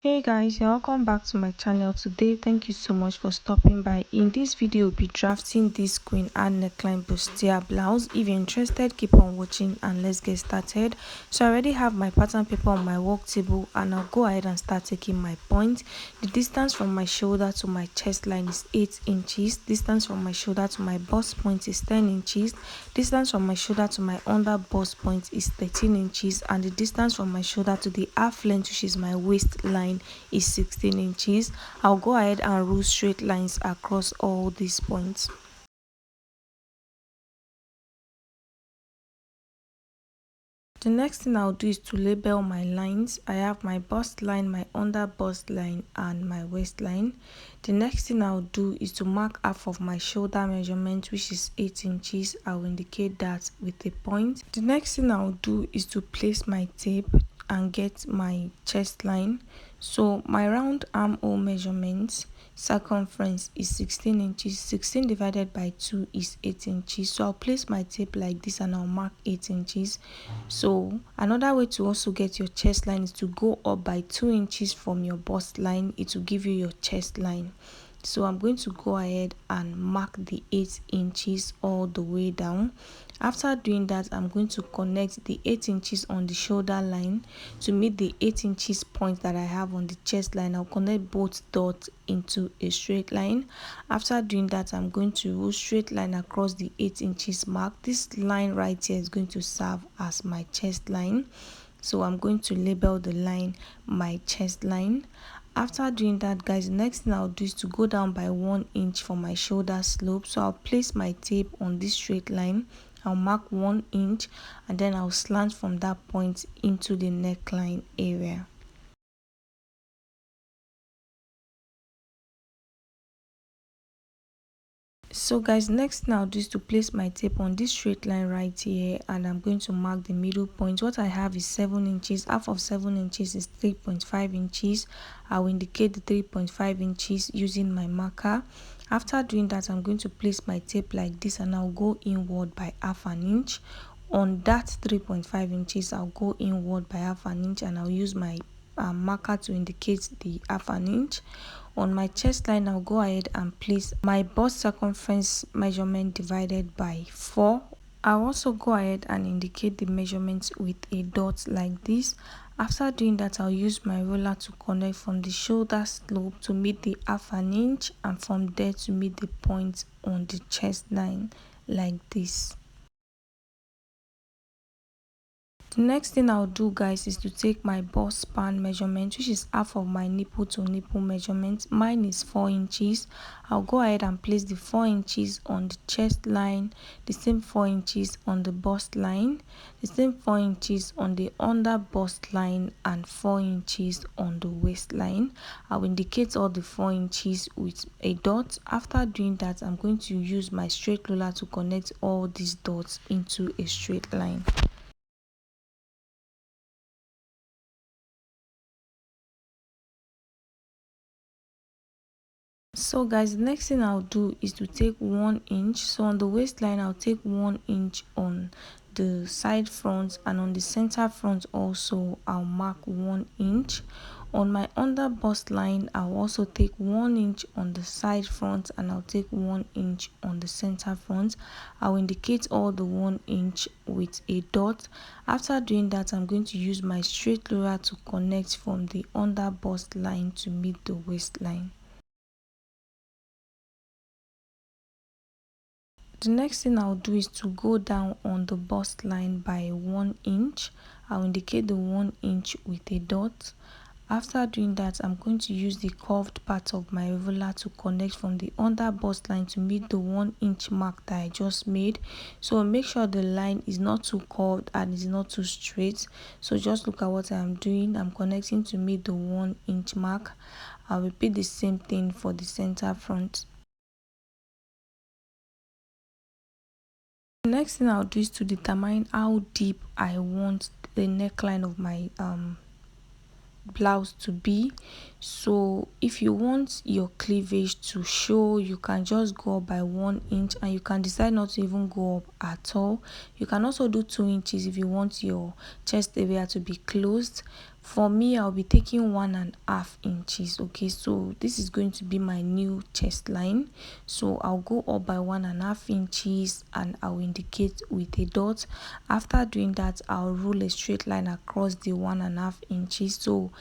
Hey guys, you're welcome back to my channel. Today thank you so much for stopping by. In this video we'll be drafting this queen and neckline bustier blouse. If you're interested, keep on watching and let's get started. So I already have my pattern paper on my work table and I'll go ahead and start taking my point. The distance from my shoulder to my chest line is 8 inches. Distance from my shoulder to my bust point is 10 inches. Distance from my shoulder to my under bust point is 13 inches, and the distance from my shoulder to the half length, which is my waistline, is 16 inches. I'll go ahead and rule straight lines across all these points. The next thing I'll do is to label my lines. I have my bust line, my under bust line, and my waistline. The next thing I'll do is to mark half of my shoulder measurement, which is 8 inches. I'll indicate that with a point. The next thing I'll do is to place my tape and get my chest line. So my round armhole measurements circumference is 16 inches. 16 divided by 2 is 8 inches. So I'll place my tape like this and I'll mark 8 inches. So another way to also get your chest line is to go up by 2 inches from your bust line. It will give you your chest line. So I'm going to go ahead and mark the 8 inches all the way down. After doing that, I'm going to connect the 8 inches on the shoulder line to meet the 8 inches point that I have on the chest line. I'll connect both dots into a straight line. After doing that, I'm going to rule straight line across the 8 inches mark. This line right here is going to serve as my chest line. So I'm going to label the line my chest line. After doing that, guys, the next thing I'll do is to go down by 1 inch for my shoulder slope. So I'll place my tape on this straight line. I'll mark 1 inch and then I'll slant from that point into the neckline area. So guys, next now is to place my tape on this straight line right here and I'm going to mark the middle point. What I have is 7 inches. Half of 7 inches is 3.5 inches. I will indicate the 3.5 inches using my marker. After doing that, I'm going to place my tape like this and I'll go inward by half an inch. On that 3.5 inches, I'll go inward by half an inch and I'll use my marker to indicate the half an inch. On my chest line, I'll go ahead and place my bust circumference measurement divided by 4. I'll also go ahead and indicate the measurements with a dot like this. After doing that, I'll use my ruler to connect from the shoulder slope to meet the half an inch and from there to meet the point on the chest line like this. The next thing I'll do, guys, is to take my bust span measurement, which is half of my nipple to nipple measurement. Mine is 4 inches. I'll go ahead and place the 4 inches on the chest line, the same 4 inches on the bust line, the same 4 inches on the under bust line, and 4 inches on the waistline. I'll indicate all the 4 inches with a dot. After doing that, I'm going to use my straight ruler to connect all these dots into a straight line. So guys, the next thing I'll do is to take 1 inch. So on the waistline, I'll take 1 inch on the side front, and on the center front also I'll mark 1 inch. On my under bust line, I'll also take 1 inch on the side front and I'll take 1 inch on the center front. I'll indicate all the 1 inch with a dot. After doing that, I'm going to use my straight ruler to connect from the under bust line to meet the waistline. The next thing I'll do is to go down on the bust line by 1 inch. I'll indicate the 1 inch with a dot. After doing that, I'm going to use the curved part of my ruler to connect from the under bust line to meet the 1 inch mark that I just made. So make sure the line is not too curved and is not too straight. So just look at what I'm doing. I'm connecting to meet the 1 inch mark. I'll repeat the same thing for the center front. The next thing I'll do is to determine how deep I want the neckline of my blouse to be. So if you want your cleavage to show, you can just go up by 1 inch, and you can decide not to even go up at all. You can also do 2 inches if you want your chest area to be closed. For me, I'll be taking 1.5 inches. Okay, so this is going to be my new chest line. So I'll go up by 1.5 inches and I'll indicate with a dot. After doing that, I'll rule a straight line across the 1.5 inches. So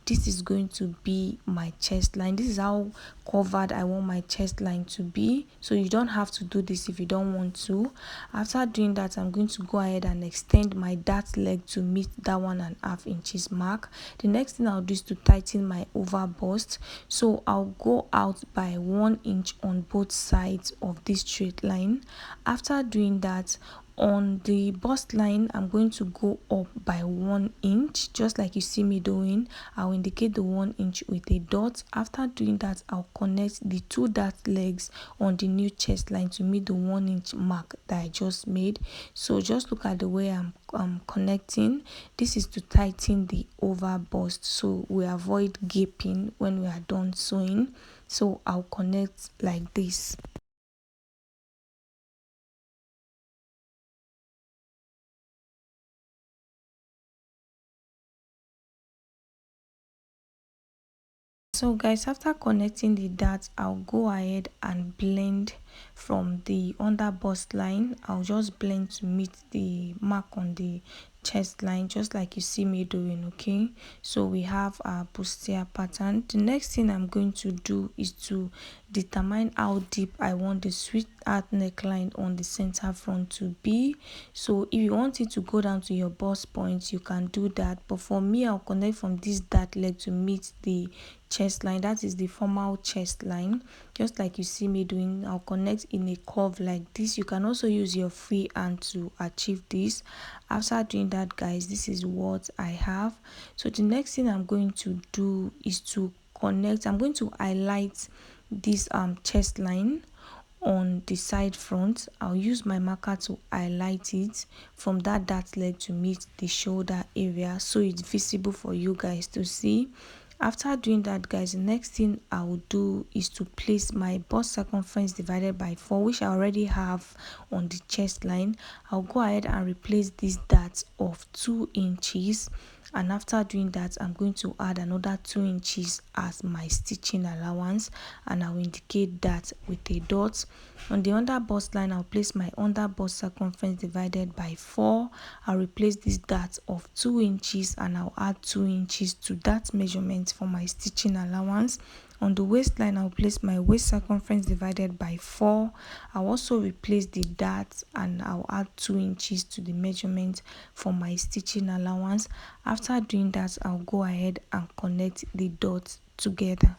this is going to be my chest line. This is how covered I want my chest line to be. So you don't have to do this if you don't want to. After doing that, I'm going to go ahead and extend my dart leg to meet that 1.5 inches mark. The next thing I'll do is to tighten my over bust. So I'll go out by 1 inch on both sides of this straight line. After doing that, on the bust line, I'm going to go up by 1 inch, just like you see me doing. I'll indicate the 1 inch with a dot. After doing that, I'll connect the 2 dart legs on the new chest line to meet the 1 inch mark that I just made. So just look at the way I'm connecting. This is to tighten the over bust, so we avoid gaping when we are done sewing. So I'll connect like this. So guys, after connecting the darts, I'll go ahead and blend from the under bust line. I'll just blend to meet the mark on the chest line, just like you see me doing. Okay, so we have our bustier pattern. The next thing I'm going to do is to determine how deep I want the sweetheart neckline on the center front to be. So if you want it to go down to your bust point, you can do that, but for me, I'll connect from this dart leg to meet the chest line. That is the formal chest line, just like you see me doing. I'll connect in a curve like this. You can also use your free hand to achieve this. After doing that, guys, this is what I have. So the next thing I'm going to do is to connect. I'm going to highlight this chest line on the side front. I'll use my marker to highlight it from that dart leg to meet the shoulder area, so it's visible for you guys to see. After doing that, guys, the next thing I will do is to place my bust circumference divided by 4, which I already have on the chest line. I'll go ahead and replace this dart of 2 inches, and after doing that, I'm going to add another 2 inches as my stitching allowance, and I'll indicate that with a dot. On the under bust line, I'll place my under bust circumference divided by 4. I'll replace this dart of 2 inches and I'll add 2 inches to that measurement for my stitching allowance. On the waistline, I'll place my waist circumference divided by 4. I'll also replace the dart and I'll add 2 inches to the measurement for my stitching allowance. After doing that, I'll go ahead and connect the dots together.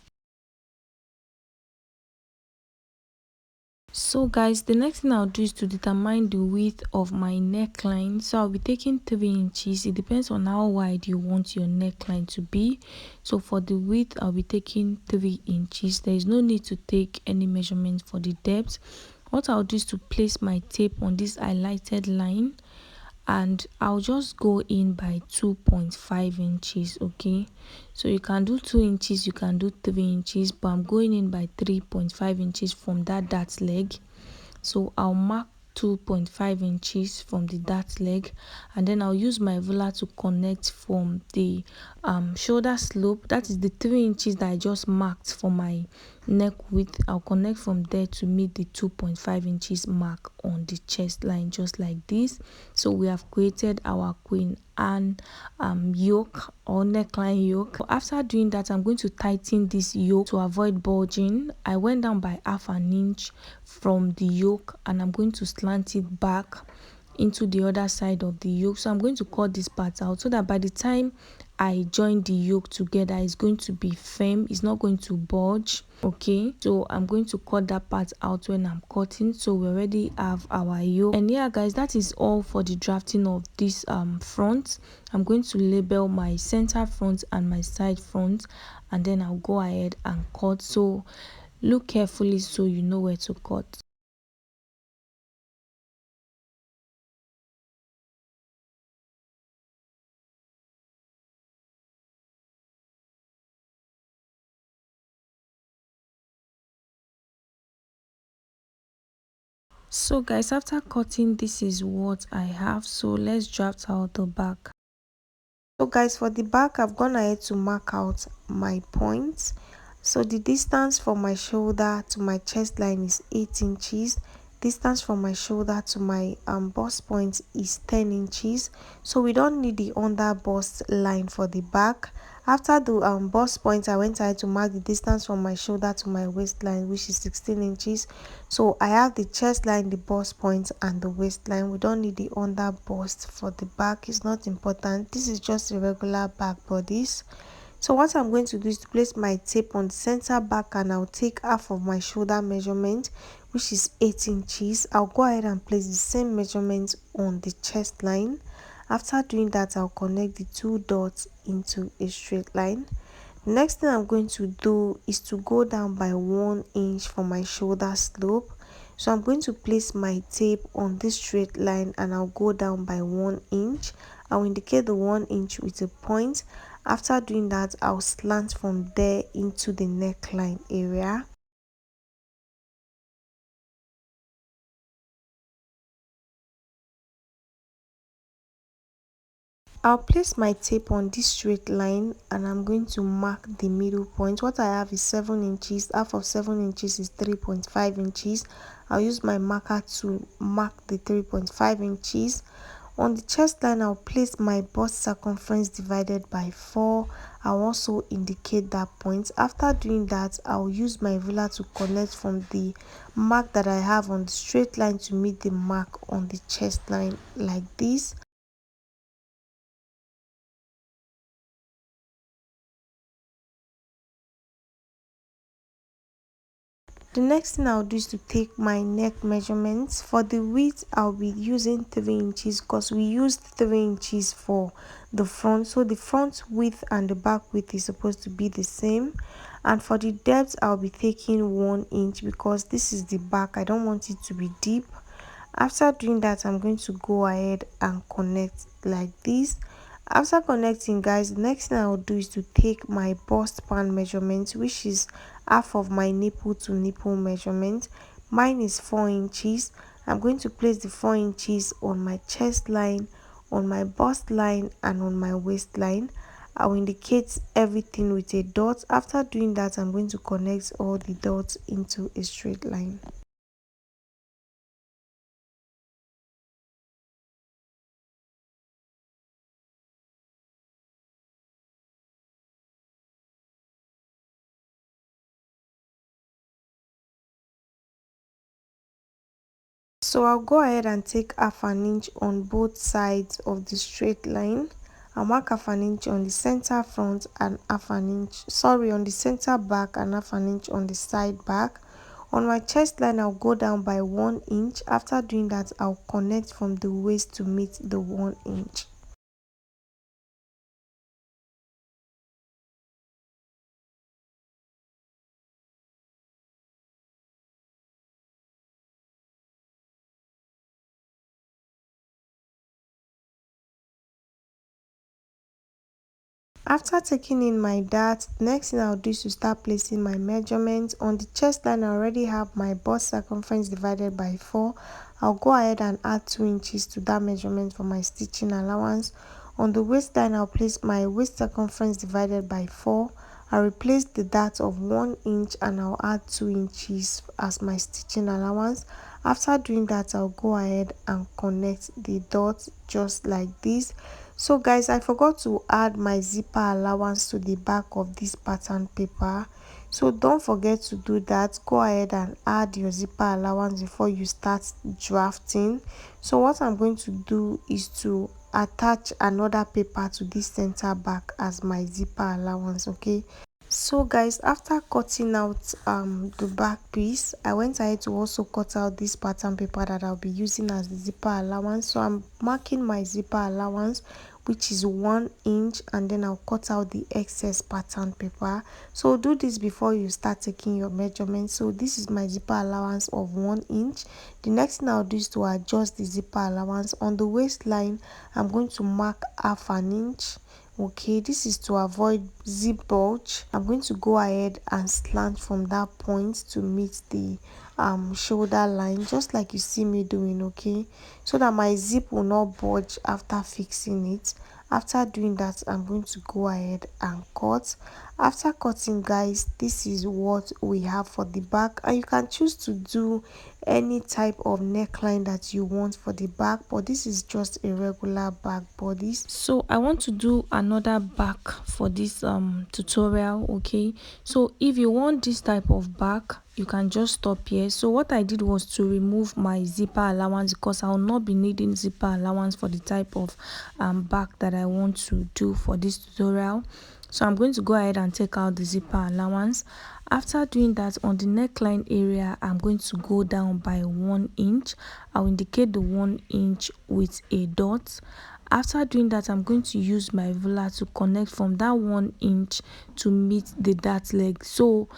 So guys, the next thing I'll do is to determine the width of my neckline. So I'll be taking 3 inches. It depends on how wide you want your neckline to be. So for the width, I'll be taking 3 inches. There is no need to take any measurement for the depth. What I'll do is to place my tape on this highlighted line, and I'll just go in by 2.5 inches. Okay, so you can do 2 inches, you can do 3 inches, but I'm going in by 3.5 inches from that dart leg. So I'll mark 2.5 inches from the dart leg, and then I'll use my ruler to connect from the shoulder slope. That is the 3 inches that I just marked for my neck width. I'll connect from there to meet the 2.5 inches mark on the chest line, just like this. So we have created our queen and yoke or neckline yoke. After doing that, I'm going to tighten this yoke to avoid bulging. I went down by 1/2 inch from the yoke, and I'm going to slant it back into the other side of the yoke. So I'm going to cut this part out so that by the time I join the yoke together, it's going to be firm, it's not going to bulge. Okay, so I'm going to cut that part out when I'm cutting. So we already have our yoke. And yeah guys, that is all for the drafting of this front. I'm going to label my center front and my side front, and then I'll go ahead and cut. So look carefully so you know where to cut. So guys, after cutting, this is what I have. So let's draft out the back. So guys, for the back, I've gone ahead to mark out my points. So the distance from my shoulder to my chest line is 8 inches. Distance from my shoulder to my bust point is 10 inches. So we don't need the under bust line for the back. After the bust point, I went ahead to mark the distance from my shoulder to my waistline, which is 16 inches. So I have the chest line, the bust point, and the waistline. We don't need the under bust for the back. It's not important. This is just a regular back bodice. So what I'm going to do is to place my tape on the center back, and I'll take half of my shoulder measurement, which is 8 inches. I'll go ahead and place the same measurement on the chest line. After doing that, I'll connect the two dots into a straight line. The next thing I'm going to do is to go down by 1 inch for my shoulder slope. So I'm going to place my tape on this straight line, and I'll go down by 1 inch. I'll indicate the 1 inch with a point. After doing that, I'll slant from there into the neckline area. I'll place my tape on this straight line, and I'm going to mark the middle point. What I have is 7 inches. Half of 7 inches is 3.5 inches. I'll use my marker to mark the 3.5 inches. On the chest line, I'll place my bust circumference divided by 4. I'll also indicate that point. After doing that, I'll use my ruler to connect from the mark that I have on the straight line to meet the mark on the chest line like this. The next thing I'll do is to take my neck measurements. For the width, I'll be using 3 inches because we used 3 inches for the front. So the front width and the back width is supposed to be the same. And for the depth, I'll be taking 1 inch because this is the back. I don't want it to be deep. After doing that, I'm going to go ahead and connect like this. After connecting, guys, the next thing I'll do is to take my bust pan measurement, which is half of my nipple to nipple measurement. Mine is 4 inches. I'm going to place the 4 inches on my chest line, on my bust line, and on my waistline. I will indicate everything with a dot. After doing that, I'm going to connect all the dots into a straight line. So I'll go ahead and take half an inch on both sides of the straight line. I'll mark half an inch on the center front and half an inch, on the center back, and half an inch on the side back. On my chest line, I'll go down by 1 inch. After doing that, I'll connect from the waist to meet the 1 inch. After taking in my dart, next thing I'll do is to start placing my measurements. On the chest line, I already have my bust circumference divided by 4. I'll go ahead and add 2 inches to that measurement for my stitching allowance. On the waistline, I'll place my waist circumference divided by 4. I'll replace the dart of 1 inch, and I'll add 2 inches as my stitching allowance. After doing that, I'll go ahead and connect the dots just like this. So guys, I forgot to add my zipper allowance to the back of this pattern paper, so don't forget to do that. Go ahead and add your zipper allowance before you start drafting. So what I'm going to do is to attach another paper to this center back as my zipper allowance. Okay, so guys, after cutting out the back piece, I went ahead to also cut out this pattern paper that I'll be using as the zipper allowance. So I'm marking my zipper allowance, which is 1 inch, and then I'll cut out the excess pattern paper. So do this before you start taking your measurements. So this is my zipper allowance of 1 inch. The next thing I'll do is to adjust the zipper allowance. On the waistline, I'm going to mark half an inch. Okay, this is to avoid zip bulge. I'm going to go ahead and slant from that point to meet the shoulder line, just like you see me doing, okay, so that my zip will not budge after fixing it. After doing that, I'm going to go ahead and cut. After cutting, guys, this is what we have for the back, and you can choose to do any type of neckline that you want for the back, but this is just a regular back bodice. So I want to do another back for this tutorial, okay. So if you want this type of back, you can just stop here. So what I did was to remove my zipper allowance, because I will not be needing zipper allowance for the type of back that I want to do for this tutorial. So I'm going to go ahead and take out the zipper allowance. After doing that, on the neckline area, I'm going to go down by 1 inch. I'll indicate the 1 inch with a dot. After doing that, I'm going to use my ruler to connect from that 1 inch to meet the dart leg. So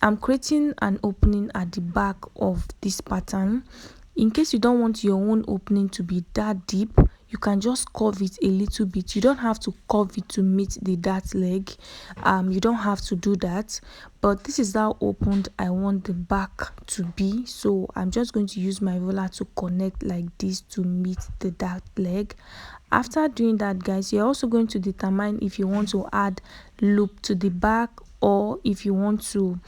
I'm creating an opening at the back of this pattern. In case you don't want your own opening to be that deep, you can just curve it a little bit. You don't have to curve it to meet the dart leg. You don't have to do that, but this is how opened I want the back to be. So I'm just going to use my ruler to connect like this to meet the dart leg. After doing that, guys, you're also going to determine if you want to add loop to the back, or if you want to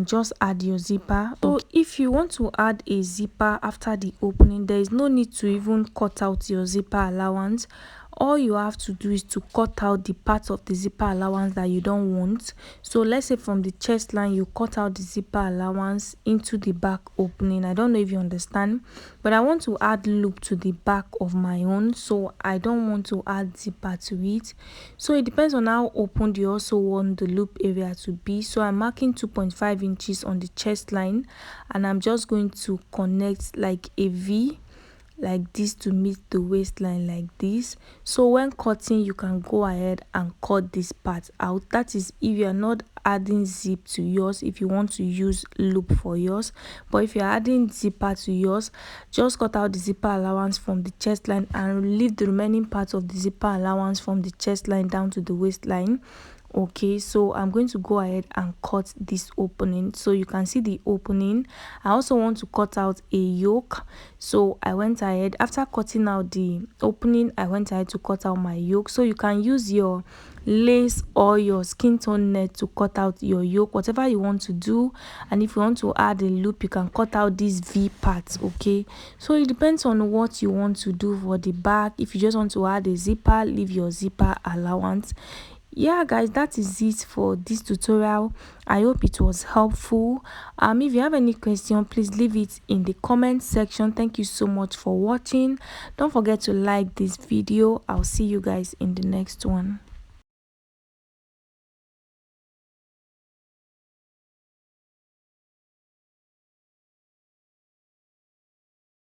just add your zipper. So if you want to add a zipper after the opening, there is no need to even cut out your zipper allowance. All you have to do is to cut out the part of the zipper allowance that you don't want. So let's say from the chest line, you cut out the zipper allowance into the back opening. I don't know if you understand, but I want to add loop to the back of my own, so I don't want to add zipper to it. So it depends on how opened you also want the loop area to be. So I'm marking 2.5 inches on the chest line, and I'm just going to connect like a V like this to meet the waistline like this. So when cutting, you can go ahead and cut this part out. That is if you are not adding zip to yours, if you want to use loop for yours. But if you're adding zipper to yours, just cut out the zipper allowance from the chest line and leave the remaining part of the zipper allowance from the chest line down to the waistline. Okay, so I'm going to go ahead and cut this opening so you can see the opening. I also want to cut out a yoke, so I went ahead, after cutting out the opening, I went ahead to cut out my yoke. So you can use your lace or your skin tone net to cut out your yoke, whatever you want to do. And if you want to add a loop, you can cut out these V parts. Okay, so it depends on what you want to do for the back. If you just want to add a zipper, leave your zipper allowance. Yeah, guys, that is it for this tutorial. I hope it was helpful. If you have any question, please leave it in the comment section. Thank you so much for watching. Don't forget to like this video. I'll see you guys in the next one.